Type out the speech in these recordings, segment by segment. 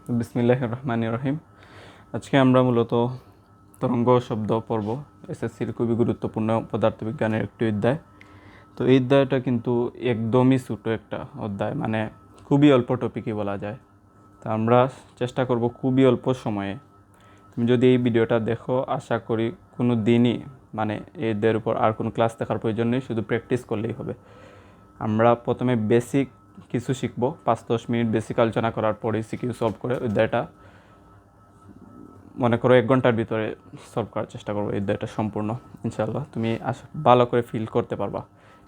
বিসমিল্লাহির রহমানির রহিম। আজকে আমরা মূলত তরঙ্গ শব্দ পড়ব। এসএসসির খুবই গুরুত্বপূর্ণ পদার্থবিজ্ঞানের একটি অধ্যায়। তো এই অধ্যায়টা কিন্তু একদমই ছোটো একটা অধ্যায়, মানে খুবই অল্প টপিকই বলা যায়। তো আমরা চেষ্টা করব খুবই অল্প সময়ে। তুমি যদি এই ভিডিওটা দেখো, আশা করি কোনো দিনই মানে এদের উপর আর কোনো ক্লাস দেখার প্রয়োজন নেই, শুধু প্র্যাকটিস করলেই হবে। আমরা প্রথমে বেসিক কিছু শিখবো, 5-10 মিনিট বেসিক আলোচনা করার পরে সিকিউ সলভ করে অধ্যায়টা মনে করো 1 ঘন্টার ভিতরে সলভ করার চেষ্টা করবো। এই অধ্যায়টা সম্পূর্ণ ইনশাআল্লাহ তুমি ভালো করে ফিল করতে পারবা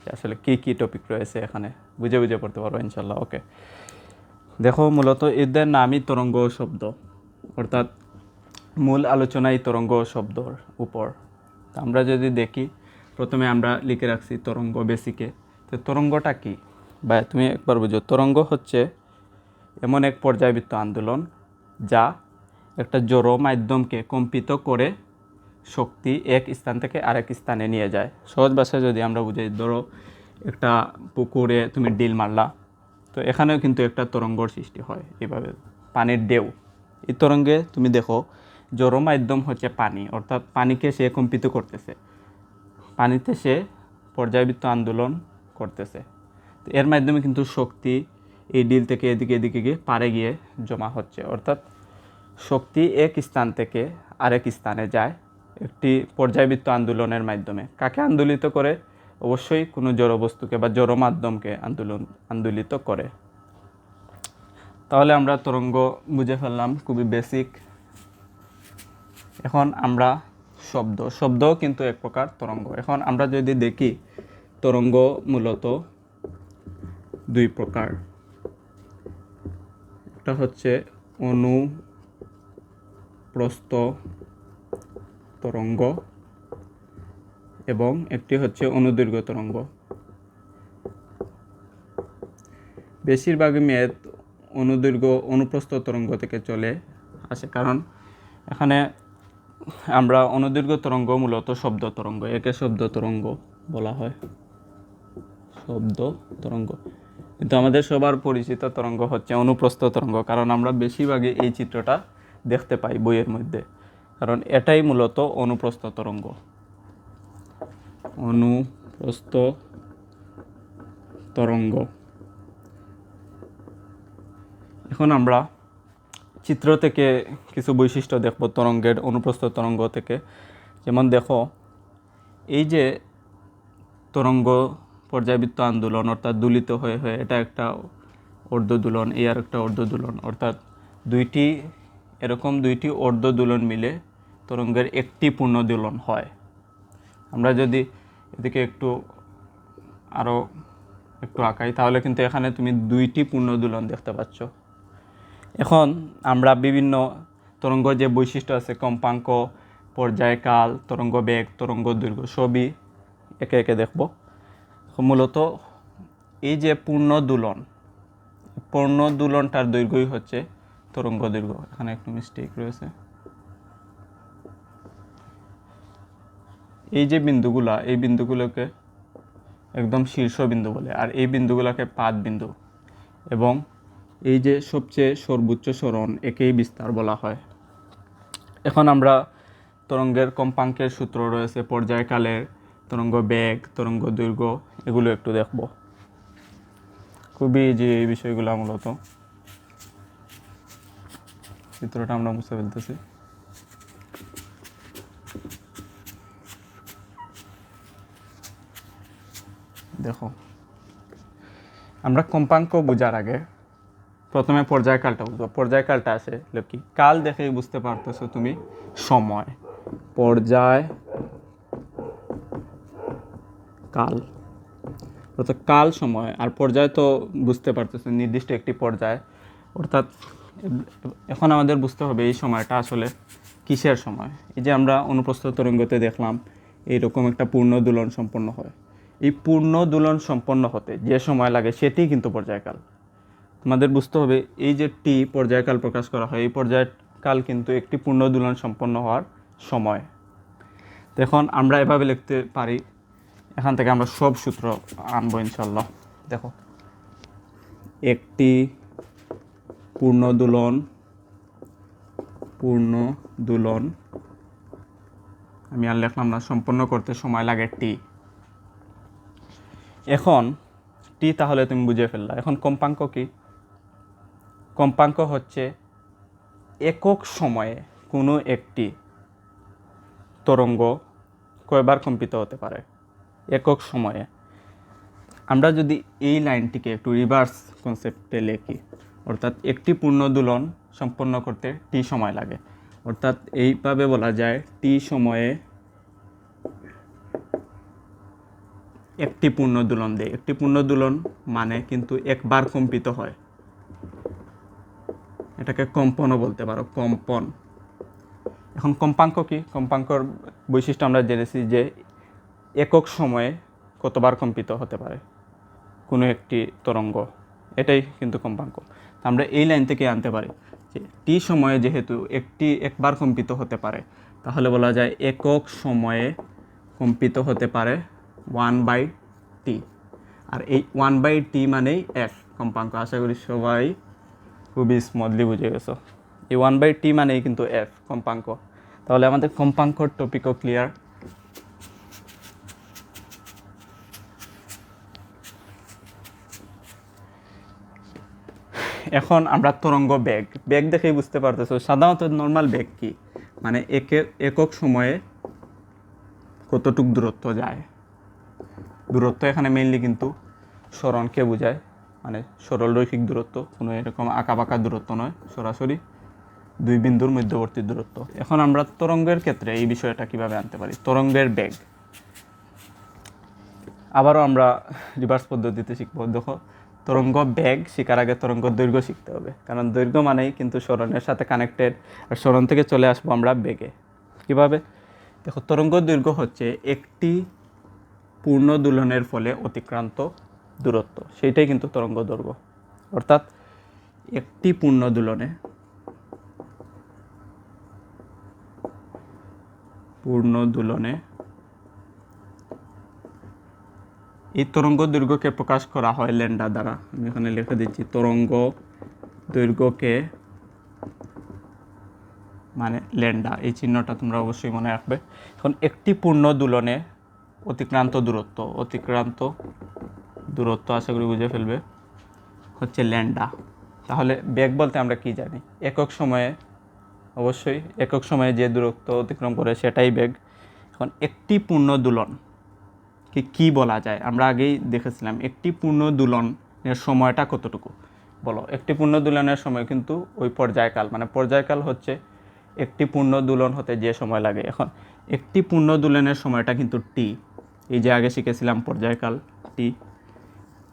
যে আসলে কী কী টপিক রয়েছে এখানে, বুঝে বুঝে পড়তে পারবা ইনশাআল্লাহ। ওকে, দেখো মূলত এই অধ্যায়ের নামই তরঙ্গ শব্দ, অর্থাৎ মূল আলোচনাই তরঙ্গ শব্দর উপর। তা আমরা যদি দেখি, প্রথমে আমরা লিখে রাখছি তরঙ্গ বেসিকে। তো তরঙ্গটা কী, বা তুমি একবার বুঝো। তরঙ্গ হচ্ছে এমন এক পর্যায়বৃত্ত আন্দোলন যা একটা জড় মাধ্যমকে কম্পিত করে শক্তি এক স্থান থেকে আরেক স্থানে নিয়ে যায়। সহজ ভাষায় যদি আমরা বুঝাই, ধরো একটা পুকুরে তুমি ডিল মারলা, তো এখানেও কিন্তু একটা তরঙ্গর সৃষ্টি হয় এইভাবে, পানির ঢেউ। এই তরঙ্গে তুমি দেখো জড় মাধ্যম হচ্ছে পানি, অর্থাৎ পানিকে সে কম্পিত করতেছে, পানিতে সে পর্যায়বৃত্ত আন্দোলন করতেছে। তো এর মাধ্যমে কিন্তু শক্তি এই ডিল থেকে এদিকে গিয়ে পারে গিয়ে জমা হচ্ছে, অর্থাৎ শক্তি এক স্থান থেকে আরেক স্থানে যায় একটি পর্যায়বৃত্ত আন্দোলনের মাধ্যমে। কাকে আন্দোলিত করে? অবশ্যই কোনো জড় বস্তুকে বা জড় মাধ্যমকে আন্দোলিত করে। তাহলে আমরা তরঙ্গ বুঝে ফেললাম, খুবই বেসিক। এখন আমরা শব্দও কিন্তু এক প্রকার তরঙ্গ। এখন আমরা যদি দেখি, তরঙ্গ মূলত 2 প্রকার। একটা হচ্ছে অনুপ্রস্থ তরঙ্গ এবং একটি হচ্ছে অনুদৈর্ঘ্য তরঙ্গ। বেশিরভাগই মেদ অনুপ্রস্থ তরঙ্গ থেকে চলে আসে, কারণ এখানে আমরা অনুদৈর্ঘ্য তরঙ্গ মূলত শব্দ তরঙ্গ, একে শব্দ তরঙ্গ বলা হয়, শব্দ তরঙ্গ। কিন্তু আমাদের সবার পরিচিত তরঙ্গ হচ্ছে অনুপ্রস্থ তরঙ্গ, কারণ আমরা বেশিরভাগই এই চিত্রটা দেখতে পাই বইয়ের মধ্যে, কারণ এটাই মূলত অনুপ্রস্থ তরঙ্গ। অনুপ্রস্থ তরঙ্গ। এখন আমরা চিত্র থেকে কিছু বৈশিষ্ট্য দেখব তরঙ্গের, অনুপ্রস্থ তরঙ্গ থেকে। যেমন দেখো, এই যে তরঙ্গ পর্যায়বৃত্ত আন্দোলন, অর্থাৎ দোলিত হয়ে হয়ে এটা একটা অর্ধদোলন, এই আর একটা অর্ধদোলন, অর্থাৎ এরকম দুইটি অর্ধদোলন মিলে তরঙ্গের একটি পূর্ণ দোলন হয়। আমরা যদি এদিকে আরও একটু আঁকাই, তাহলে কিন্তু এখানে তুমি 2টি পূর্ণ দোলন দেখতে পাচ্ছ। এখন আমরা বিভিন্ন তরঙ্গ যে বৈশিষ্ট্য আছে, কম্পাঙ্ক, পর্যায়কাল, তরঙ্গ বেগ, তরঙ্গ দৈর্ঘ্য, সবই একে একে দেখব। মূলত এই যে পূর্ণ দোলনটার দৈর্ঘ্যই হচ্ছে তরঙ্গ দৈর্ঘ্য। এখানে একটু মিস্টেক রয়েছে। এই যে বিন্দুগুলা, এই বিন্দুগুলোকে একদম শীর্ষবিন্দু বলে, আর এই বিন্দুগুলোকে পাদ বিন্দু, এবং এই যে সবচেয়ে সর্বোচ্চ সরণ, একেই বিস্তার বলা হয়। এখন আমরা তরঙ্গের কম্পাঙ্কের সূত্র রয়েছে, পর্যায়কালের, তরঙ্গ বেগ, তরঙ্গ দৈর্ঘ্য, এগুলো একটু দেখব। খুবই যে এই বিষয়গুলো মূলত, চিত্রটা আমরা মুছে ফেলতেছি। দেখো, আমরা কম্পাঙ্ক বোঝার আগে প্রথমে পর্যায়কালটা বুঝবো। পর্যায়কালটা আছে কি, কাল দেখেই বুঝতে পারতেছো তুমি সময়, পর্যায় কাল, অর্থাৎ কাল সময়, আর পর্যায় তো বুঝতে পারতেছো নির্দিষ্ট একটি পর্যায়। অর্থাৎ এখন আমাদের বুঝতে হবে এই সময়টা আসলে কিসের সময়। এই যে আমরা অনুপ্রস্থ তরঙ্গতে দেখলাম এইরকম একটা পূর্ণ দোলন সম্পন্ন হয়, এই পূর্ণ দোলন সম্পন্ন হতে যে সময় লাগে সেটি কিন্তু পর্যায়কাল। তোমাদের বুঝতে হবে এই যে টি পর্যায়কাল প্রকাশ করা হয়, এই পর্যায়কাল কিন্তু একটি পূর্ণ দোলন সম্পন্ন হওয়ার সময়। এখন আমরা এভাবে লিখতে পারি, এখান থেকে আমরা সব সূত্র আনবো ইনশাল্লাহ। দেখো, একটি পূর্ণ দোলন পূর্ণ দোলন, আমি আর লিখলাম না, সম্পন্ন করতে সময় লাগে টি। এখন টি তাহলে তুমি বুঝে ফেললা। এখন কম্পাঙ্ক কি? কম্পাঙ্ক হচ্ছে একক সময়ে কোনো একটি তরঙ্গ কয়বার কম্পিত হতে পারে একক সময়ে। আমরা যদি এই লাইনটিকে একটু রিভার্স কনসেপ্টে লিখি, অর্থাৎ একটি পূর্ণ দোলন সম্পন্ন করতে টি সময় লাগে, অর্থাৎ এইভাবে বলা যায় টি সময়ে একটি পূর্ণ দোলন দেয়। একটি পূর্ণ দোলন মানে কিন্তু একবার কম্পিত হয়, এটাকে কম্পনও বলতে পারো, কম্পন। এখন কম্পাঙ্ক কি? কম্পাঙ্কর বৈশিষ্ট্য আমরা জেনেছি যে একক সময়ে কতবার কম্পিত হতে পারে কোনো একটি তরঙ্গ, এটাই কিন্তু কম্পাঙ্ক। আমরা এই লাইন থেকে আনতে পারি যে টি সময়ে যেহেতু একবার কম্পিত হতে পারে, তাহলে বলা যায় একক সময়ে কম্পিত হতে পারে 1/t। আর এই 1/t মানেই এফ কম্পাঙ্ক। আশা করি সবাই খুবই স্মুথলি বুঝে গেছো। এই 1/t মানেই কিন্তু এফ কম্পাঙ্ক। তাহলে আমাদের কম্পাঙ্কর টপিকও ক্লিয়ার। এখন আমরা তরঙ্গ বেগ দেখেই বুঝতে পারতেছো। সাধারণত নর্মাল বেগ কি, মানে একক সময়ে কতটুক দূরত্ব যায়। দূরত্ব এখানে মেইনলি কিন্তু সরণকে বোঝায়, মানে সরল রৈখিক দূরত্ব, কোনো এরকম আঁকাবাঁকা দূরত্ব নয়, সরাসরি দুই বিন্দুর মধ্যবর্তী দূরত্ব। এখন আমরা তরঙ্গের ক্ষেত্রে এই বিষয়টা কিভাবে আনতে পারি? তরঙ্গের বেগ আবারও আমরা রিভার্স পদ্ধতিতে শিখবো। দেখো, তরঙ্গ বেগ শেখার আগে তরঙ্গ দৈর্ঘ্য শিখতে হবে, কারণ দৈর্ঘ্য মানেই কিন্তু সরণের সাথে কানেক্টেড। আর সরণ থেকে চলে আসবো আমরা বেগে। কিভাবে? দেখো, তরঙ্গ দৈর্ঘ্য হচ্ছে একটি পূর্ণ দোলনের ফলে অতিক্রান্ত দূরত্ব, সেইটাই কিন্তু তরঙ্গ দৈর্ঘ্য। অর্থাৎ একটি পূর্ণ দোলনে এই তরঙ্গ দৈর্ঘ্যকে প্রকাশ করা হয় ল্যাম্ডা দ্বারা। আমি এখানে লিখে দিচ্ছি, তরঙ্গ দৈর্ঘ্যকে মানে ল্যাম্ডা, এই চিহ্নটা তোমরা অবশ্যই মনে রাখবে। এখন একটি পূর্ণ দোলনে অতিক্রান্ত দূরত্ব আশা করি বুঝে ফেলবে, হচ্ছে ল্যাম্ডা। তাহলে বেগ বলতে আমরা কি জানি? অবশ্যই একক সময়ে যে দূরত্ব অতিক্রম করে সেটাই বেগ। এখন একটি পূর্ণ দোলন কি বলা যায়? আমরা আগেই দেখেছিলাম একটি পূর্ণ দোলনের সময়টা কতটুকু। বলো, একটি পূর্ণ দোলনের সময় কিন্তু ওই পর্যায়কাল, মানে পর্যায়কাল হচ্ছে একটি পূর্ণ দোলন হতে যে সময় লাগে। এখন একটি পূর্ণ দোলনের সময়টা কিন্তু টি, এই যে আগে শিখেছিলাম পর্যায়কাল টি,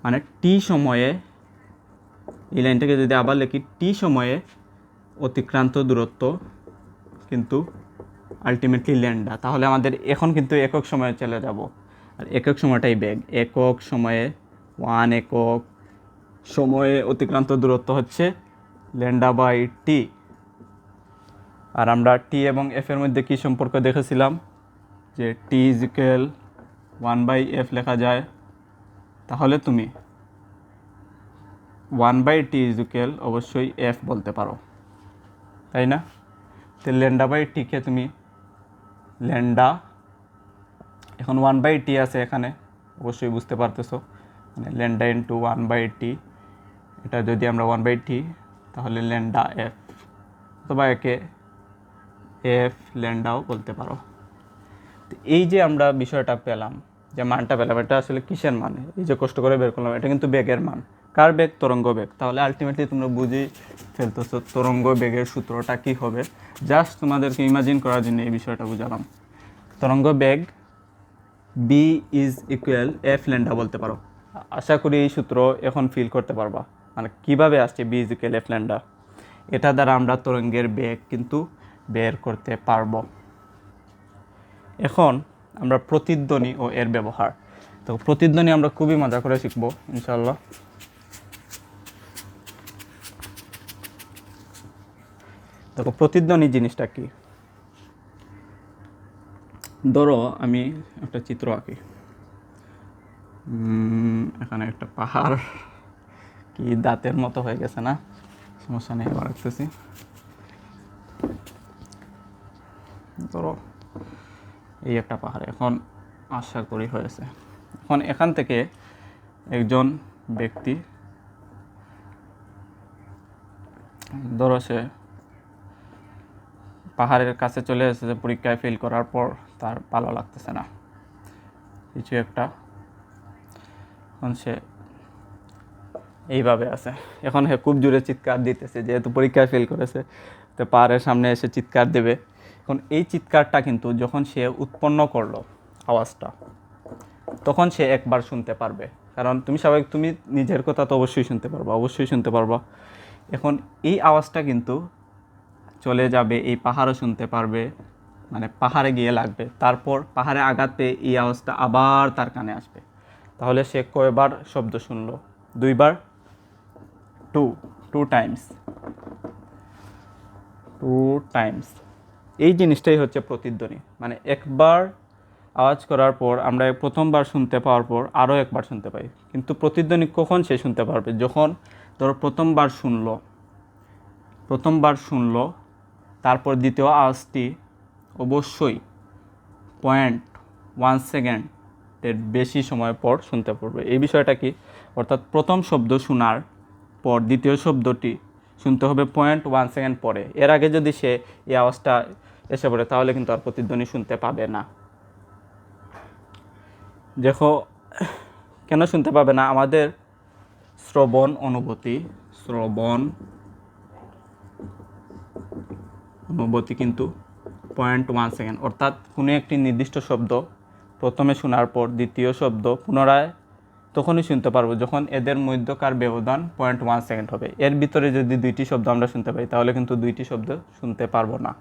মানে টি সময়ে, এই লাইনটাকে যদি আবার লিখি, টি সময়ে অতিক্রান্ত দূরত্ব কিন্তু আলটিমেটলি ল্যাম্ডা। তাহলে আমাদের এখন কিন্তু একক সময়ে চলে যাব, আর একক সময়টাই বেগ। একক সময়ে একক সময়ে অতিক্রান্ত দূরত্ব হচ্ছে ল্যাম্ডা/টি। আর আমরা টি এবং এফ এর মধ্যে কি সম্পর্ক দেখেছিলাম, যে টি ইজ ইকুয়াল 1/f লেখা যায়। তাহলে তুমি 1/t ইজ ইকুয়াল অবশ্যই এফ বলতে পারো, তাই না? তো ল্যাম্ডা/টিকে তুমি ল্যাম্ডা, এখন 1/t আছে এখানে, অবশ্যই বুঝতে পারতেছো, মানে ল্যাম্ডা ইন্টু 1/t। এটা যদি আমরা 1/t, তাহলে ল্যাম্ডা এফ, অথবা একে এফ ল্যাম্ডাও বলতে পারো। তো এই যে আমরা বিষয়টা পেলাম, যে মানটা পেলাম, এটা আসলে কিসের মান? এই যে কষ্ট করে বের করলাম, এটা কিন্তু বেগের মান। কার বেগ? তরঙ্গ বেগ। তাহলে আলটিমেটলি তোমরা বুঝেই ফেলতেছো তরঙ্গ বেগের সূত্রটা কী হবে। জাস্ট তোমাদেরকে ইমাজিন করার জন্য এই বিষয়টা বুঝালাম। তরঙ্গ বেগ B is equal F lambda বলতে পারো। আশা করি এই সূত্র এখন ফিল করতে পারবা, মানে কিভাবে আসছে B is equal F lambda. এটা দ্বারা আমরা তরঙ্গের বেগ কিন্তু বের করতে পারবো। এখন আমরা প্রতিধ্বনি ও এর ব্যবহার। তো প্রতিধ্বনি আমরা খুবই মজা করে শিখবো ইনশাআল্লাহ। দেখো, প্রতিধ্বনি জিনিসটা কি? ধরো আমি একটা চিত্র আঁকি, এখানে একটা পাহাড়, কি দাঁতের মতো হয়ে গেছে না, সমস্যা নেই, আবার রাখতেছি। ধরো এই একটা পাহাড়, এখন আশা করি হয়েছে। এখন এখান থেকে একজন ব্যক্তি, ধরো সে পাহাড়ের কাছে চলে এসেছে, পরীক্ষায় ফেল করার পর তার ভালো লাগতেছে না কিছু একটা, এখন সে এইভাবে আছে। এখন সে খুব জোরে চিৎকার দিতেছে, যেহেতু পরীক্ষায় ফেল করেছে তো পাহাড়ের সামনে এসে চিৎকার দেবে। এখন এই চিৎকারটা কিন্তু যখন সে উৎপন্ন করলো আওয়াজটা, তখন সে একবার শুনতে পারবে, কারণ তুমি স্বাভাবিক তুমি নিজের কথা তো অবশ্যই শুনতে পারবা, অবশ্যই শুনতে পারবা। এখন এই আওয়াজটা কিন্তু চলে যাবে, এই পাহাড়ও শুনতে পারবে, মানে পাহাড়ে গিয়ে লাগবে, তারপর পাহাড়ে আঘাত পেয়ে এই আওয়াজটা আবার তার কানে আসবে। তাহলে সে কয়বার শব্দ শুনলো? 2বার, টু টাইমস, 2 টাইমস। এই জিনিসটাই হচ্ছে প্রতিধ্বনি, মানে একবার আওয়াজ করার পর আমরা প্রথমবার শুনতে পাওয়ার পর আরও একবার শুনতে পাই। কিন্তু প্রতিধ্বনি কখন সে শুনতে পারবে? যখন ধরো প্রথমবার শুনলো, তারপর দ্বিতীয় আওয়াজটি অবশ্যই 0.1 সেকেন্ডের বেশি সময় পর শুনতে পারবে। এই বিষয়টা কি? অর্থাৎ প্রথম শব্দ শোনার পর দ্বিতীয় শব্দটি শুনতে হবে 0.1 সেকেন্ড পরে। এর আগে যদি সে এই আওয়াজটা এসে পড়ে তাহলে কিন্তু আর প্রতিধ্বনি শুনতে পাবে না। দেখো কেন শুনতে পাবে না? আমাদের শ্রবণ অনুভূতি কিন্তু 0.1 সেকেন্ড, অর্থাৎ কোনো একটি নির্দিষ্ট শব্দ প্রথমে শোনার পর দ্বিতীয় শব্দ পুনরায় তখনই শুনতে পারবো যখন এদের মধ্যকার ব্যবধান 0.1 সেকেন্ড হবে। এর ভিতরে যদি 2টি শব্দ আমরা শুনতে পাই তাহলে কিন্তু 2টি শব্দ শুনতে পারবো না।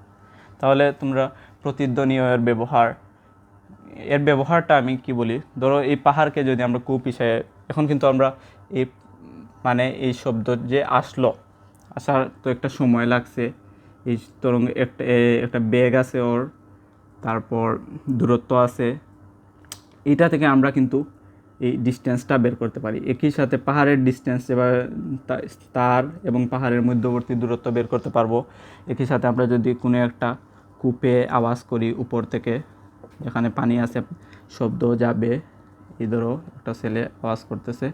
তাহলে তোমরা প্রতিধ্বনি এর ব্যবহারটা আমি কি বলি, ধরো এই পাহাড়কে যদি আমরা কূপ হিসেবে, এখন কিন্তু আমরা এই মানে এই শব্দ যে আসার তো একটা সময় লাগছে, এই তরঙ্গ একটা বেগ আছে ওর, তারপর দূরত্ব আছে, এইটা থেকে আমরা কিন্তু এই ডিস্টেন্সটা বের করতে পারি। একই সাথে পাহাড়ের ডিস্টেন্স এবার তার এবং পাহাড়ের মধ্যবর্তী দূরত্ব বের করতে পারবো। একই সাথে আমরা যদি কোনো একটা কূপে আওয়াজ করি উপর থেকে, যেখানে পানি আছে, শব্দ যাবে, এই ধরো একটা ছেলে আওয়াজ করতেছে,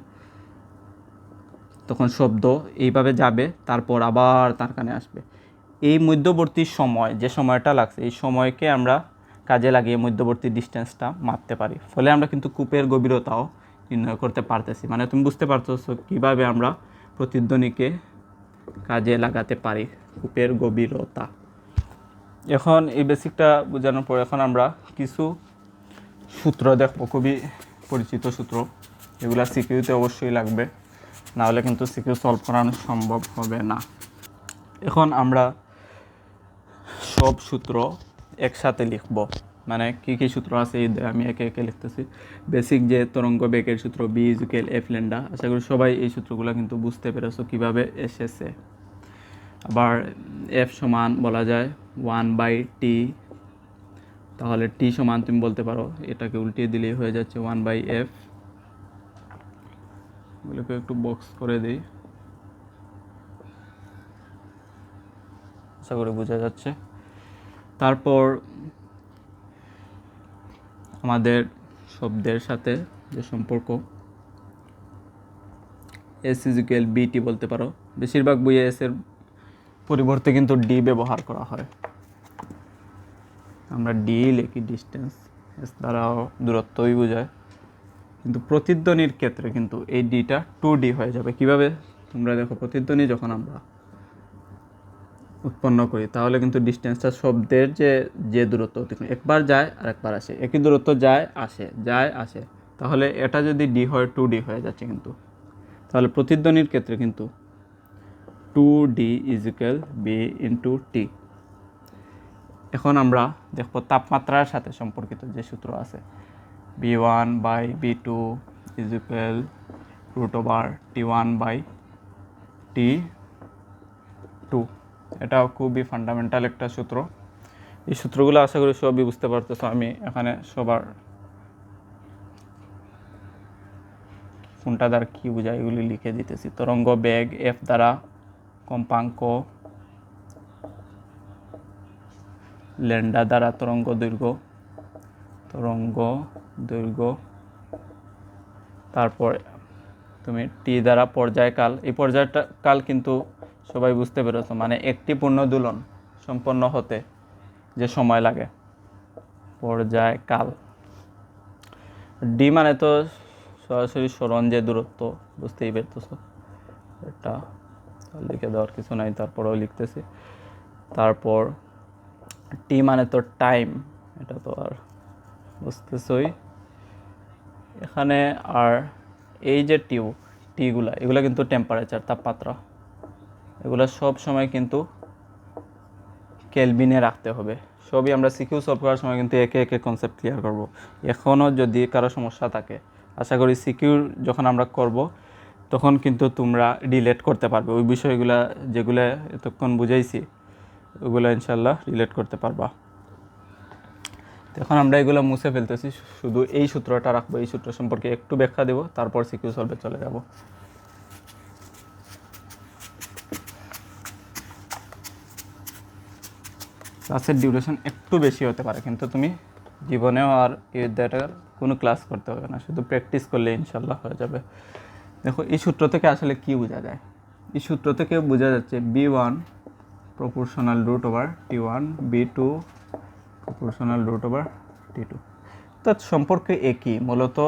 তখন শব্দ এইভাবে যাবে, তারপর আবার তার কানে আসবে। এই মধ্যবর্তী সময়, যে সময়টা লাগছে, এই সময়কে আমরা কাজে লাগিয়ে মধ্যবর্তী ডিস্টেন্সটা মাপতে পারি। ফলে আমরা কিন্তু কূপের গভীরতাও নির্ণয় করতে পারতেছি। মানে তুমি বুঝতে পারতেছো কীভাবে আমরা প্রতিধ্বনিকে কাজে লাগাতে পারি, কূপের গভীরতা। এখন এই বেসিকটা বোঝানোর পর এখন আমরা কিছু সূত্র দেখবো, খুবই পরিচিত সূত্র, এগুলা সিকিউতে অবশ্যই লাগবে, নাহলে কিন্তু সিকিউ সলভ করানো সম্ভব হবে না। এখন আমরা সব সূত্র একসাথে লিখব, মানে কী কী সূত্র আছে আমি একে একে লিখতেছি। বেসিক যে তরঙ্গ বেগের সূত্র B = F ল্যামডা, আশা করি সবাই এই সূত্রগুলো কিন্তু বুঝতে পেরেছো কীভাবে এসেছে। আবার F সমান বলা যায় 1/t, তাহলে T সমান তুমি বলতে পারো এটাকে উল্টিয়ে দিলেই হয়ে যাচ্ছে 1/f। এগুলোকে একটু বক্স করে দিই, আশা করি বোঝা যাচ্ছে। তারপর আমাদের শব্দের সাথে যে সম্পর্ক, S = BT বলতে পারো। বেশিরভাগ বইয়ে S এর পরিবর্তে কিন্তু D ব্যবহার করা হয়, আমরা D লিখি, ডিস্টেন্স, S দ্বারাও দূরত্বই বোঝায়। কিন্তু প্রতিধ্বনির ক্ষেত্রে কিন্তু এই ডিটা 2D হয়ে যাবে। কিভাবে? তোমরা দেখো, প্রতিধ্বনি যখন আমরা উৎপন্ন করি তাহলে কিন্তু ডিস্টেন্সটা শব্দের যে দূরত্ব একবার যায় আর একবার আসে, একই দূরত্ব যায় আসে, তাহলে এটা যদি D হয় 2D হয়ে যাচ্ছে কিন্তু। তাহলে প্রতিধ্বনির ক্ষেত্রে কিন্তু 2D = B × T। এখন আমরা দেখো তাপমাত্রার সাথে সম্পর্কিত যে সূত্র আছে, B1/B2 = √T1/T2। এটাও খুবই ফান্ডামেন্টাল একটা সূত্র। এই সূত্রগুলো আশা করি সবই বুঝতে পারতেছো। আমি এখানে সবার কোনটা দ্বারা কী বোঝায় এগুলি লিখে দিতেছি। তরঙ্গ বেগ F দ্বারা কম্পাঙ্ক ল্যান্ডা দ্বারা তরঙ্গ দৈর্ঘ্য, তারপর তুমি টি দ্বারা পর্যায়কাল। এই পর্যায়কাল কিন্তু সবাই বুঝতে পেরেছো, মানে একটি পূর্ণ দোলন সম্পন্ন হতে যে সময় লাগে, পর্যায়কাল। ডি মানে তো সরাসরি সরণ যে দূরত্ব, বুঝতেই পারতেছো, এটা লিখে দেওয়ার কিছু নাই, তারপরেও লিখতেছি। তারপর টি মানে তো টাইম, এটা তো আর বুঝতেছই এখানে। আর এই যে এগুলা কিন্তু টেম্পারেচার, তাপমাত্রা, এগুলো সব সময় কিন্তু কেলভিনে রাখতে হবে। সবই আমরা সিকিউ সলভ করার সময় কিন্তু একে একে কনসেপ্ট ক্লিয়ার করব। এখনও যদি কারো সমস্যা থাকে, আশা করি সিকিউর যখন আমরা করব তখন কিন্তু তোমরা রিলেট করতে পারবে ওই বিষয়গুলো যেগুলো এতক্ষণ বুঝাইছি, ওগুলো ইনশাল্লাহ রিলেট করতে পারবা। এখন আমরা এগুলো মুছে ফেলতেছি, শুধু এই সূত্রটা রাখবো। এই সূত্র সম্পর্কে একটু ব্যাখ্যা দেব, তারপর সিকিউ সলভে চলে যাব। ক্লাসের ডিউরেশন একটু বেশি হতে পারে, কিন্তু তুমি জীবনেও আর এই অধ্যায়টার কোনো ক্লাস করতে হবে না, শুধু প্র্যাকটিস করলে ইনশাল্লাহ হয়ে যাবে। দেখো এই সূত্র থেকে আসলে কি বোঝা যায়? এই সূত্র থেকে বোঝা যাচ্ছে B1 proportional root over T1, B2 proportional root over T2। তার সম্পর্কে একই, মূলত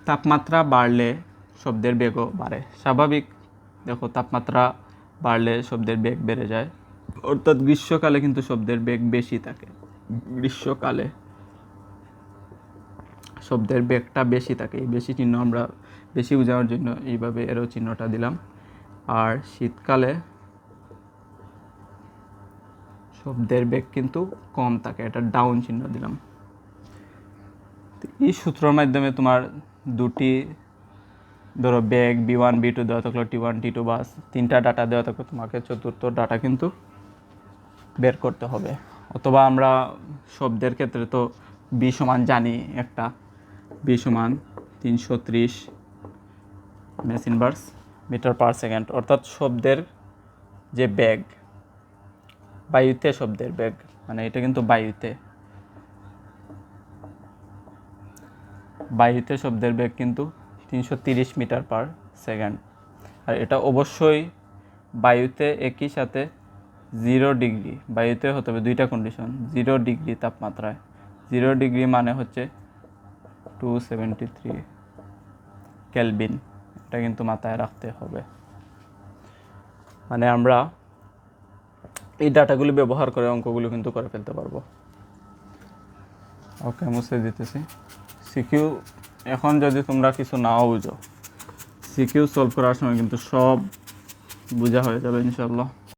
তাপমাত্রা বাড়লে শব্দের বেগও বাড়ে, স্বাভাবিক। দেখো তাপমাত্রা বাড়লে শব্দের বেগ বেড়ে যায়, অর্থাৎ গ্রীষ্মকালে কিন্তু শব্দের বেগ বেশি থাকে। গ্রীষ্মকালে শব্দের বেগটা বেশি থাকে, এই বেশি চিহ্ন আমরা বেশি বোঝানোর জন্য এইভাবে এরও চিহ্নটা দিলাম। আর শীতকালে শব্দের বেগ কিন্তু কম থাকে, এটা ডাউন চিহ্ন দিলাম। এই সূত্রের মাধ্যমে তোমার দুটি ধরো বেগ B1 B2 দেওয়া থাকলো, T1 T2 বা তিনটা ডাটা দেওয়া থাকলো, তোমাকে চতুর্থ ডাটা কিন্তু বের করতে হবে। অথবা আমরা শব্দের ক্ষেত্রে তো B সমান জানি, একটা B সমান 330 M S inverse metre per second, অর্থাৎ শব্দের যে বেগ, বায়ুতে শব্দের বেগ, মানে এটা কিন্তু বায়ুতে শব্দের বেগ কিন্তু 330 মিটার পার সেকেন্ড। আর এটা অবশ্যই বায়ুতে একই সাথে 0 ডিগ্রি, বায়ুতে হতে হবে দুইটা কন্ডিশন, 0 ডিগ্রি তাপমাত্রায়। 0 ডিগ্রি মানে হচ্ছে 273 কেলভিন, এটা কিন্তু মাথায় রাখতে হবে। মানে আমরা এই ডাটাগুলি ব্যবহার করে অঙ্কগুলো কিন্তু করে ফেলতে পারবো। ওকে, মুছে দিতেছি। সিকিউ এখন যদি তোমরা কিছু নাও বুঝো, সিকিউ সলভ করার সময় কিন্তু সব বোঝা হয়ে যাবে ইনশাল্লাহ।